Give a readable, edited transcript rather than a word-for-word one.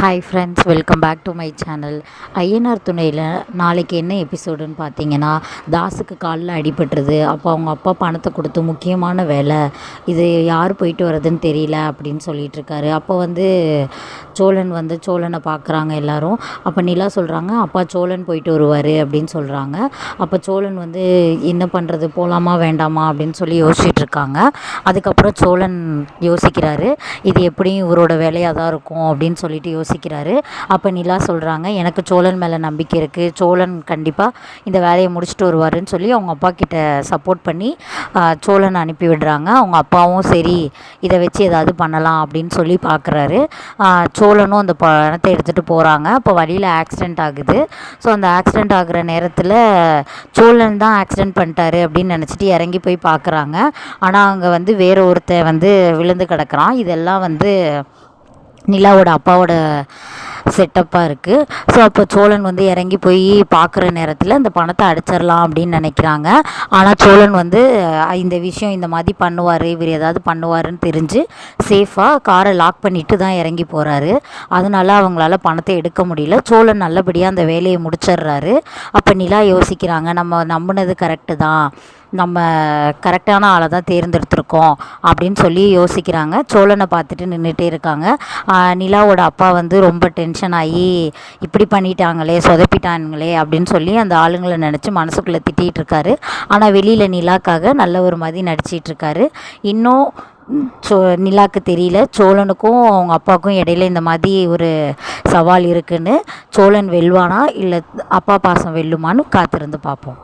Hi friends, welcome back to my channel. Ayyanar துணையில் நாளைக்கு என்ன எபிசோடுன்னு பார்த்தீங்கன்னா, தாஸுக்கு காலில் அடிபட்டுருது. அப்போ அவங்க அப்பா பணத்தை கொடுத்து முக்கியமான வேலை, இது யார் போயிட்டு வர்றதுன்னு தெரியல அப்படின்னு சொல்லிகிட்ருக்காரு. அப்போ சோழனை பார்க்குறாங்க எல்லோரும். அப்போ நிலா சொல்கிறாங்க, அப்பா சோழன் போயிட்டு வருவார் அப்படின்னு சொல்கிறாங்க. அப்போ சோழன் என்ன பண்ணுறது, போகலாமா வேண்டாமா அப்படின்னு சொல்லி யோசிச்சுட்ருக்காங்க. அதுக்கப்புறம் சோழன் யோசிக்கிறாரு, இது எப்படியும் இவரோட வேலையாக தான் இருக்கும் அப்படின்னு சொல்லிட்டு யோசிக்கிறாரு. அப்போ நிலா சொல்கிறாங்க, எனக்கு சோழன் மேலே நம்பிக்கை இருக்குது, சோழன் கண்டிப்பாக இந்த வேலையை முடிச்சுட்டு வருவாருன்னு சொல்லி அவங்க அப்பா கிட்ட சப்போர்ட் பண்ணி சோழன் அனுப்பி விடுறாங்க. அவங்க அப்பாவும் சரி இதை வச்சு ஏதாவது பண்ணலாம் அப்படின்னு சொல்லி பார்க்குறாரு. சோழனும் அந்த பணத்தை எடுத்துகிட்டு போகிறாங்க. அப்போ வழியில் ஆக்சிடெண்ட் ஆகுது. ஸோ அந்த ஆக்சிடெண்ட் ஆகிற நேரத்தில் சோழன் தான் ஆக்சிடெண்ட் பண்ணிட்டாரு அப்படின்னு நினச்சிட்டு இறங்கி போய் பார்க்குறாங்க. ஆனால் அங்கே வேற ஒருத்தன் விழுந்து கிடக்குறான். இதெல்லாம் நிலாவோட அப்பாவோட செட்டப்பாக இருக்குது. ஸோ அப்போ சோழன் இறங்கி போய் பார்க்குற நேரத்தில் இந்த பணத்தை அடிச்சிடலாம் அப்படின்னு நினைக்கிறாங்க. ஆனால் சோழன் இந்த விஷயம் இந்த மாதிரி பண்ணுவார், இவர் ஏதாவது பண்ணுவாருன்னு தெரிஞ்சு சேஃபாக காரை லாக் பண்ணிட்டு தான் இறங்கி போகிறாரு. அதனால அவங்களால பணத்தை எடுக்க முடியல. சோழன் நல்லபடியாக அந்த வேலையை முடிச்சிடுறாரு. அப்போ நிலா யோசிக்கிறாங்க, நம்ம நம்பினது கரெக்டு தான், நம்ம கரெக்டான ஆளை தான் தேர்ந்தெடுத்திருக்கோம் அப்படின்னு சொல்லி யோசிக்கிறாங்க. சோழனை பார்த்துட்டு நின்றுட்டே இருக்காங்க. நிலாவோட அப்பா ரொம்ப டென்ஷன் ஆகி இப்படி பண்ணிட்டாங்களே, சொதப்பிட்டாங்களே அப்படின்னு சொல்லி அந்த ஆளுங்களை நினச்சி மனசுக்குள்ளே திட்டிகிட்டு இருக்காரு. ஆனால் வெளியில் நிலாக்காக நல்ல ஒரு மாதிரி நடிச்சிட்ருக்காரு. இன்னும் நிலாக்கு தெரியல, சோழனுக்கும் அவங்க அப்பாவுக்கும் இடையில இந்த மாதிரி ஒரு சவால் இருக்குன்னு. சோழன் வெல்வானா இல்லை அப்பா பாசம் வெல்லுமான்னு காத்திருந்து பார்ப்போம்.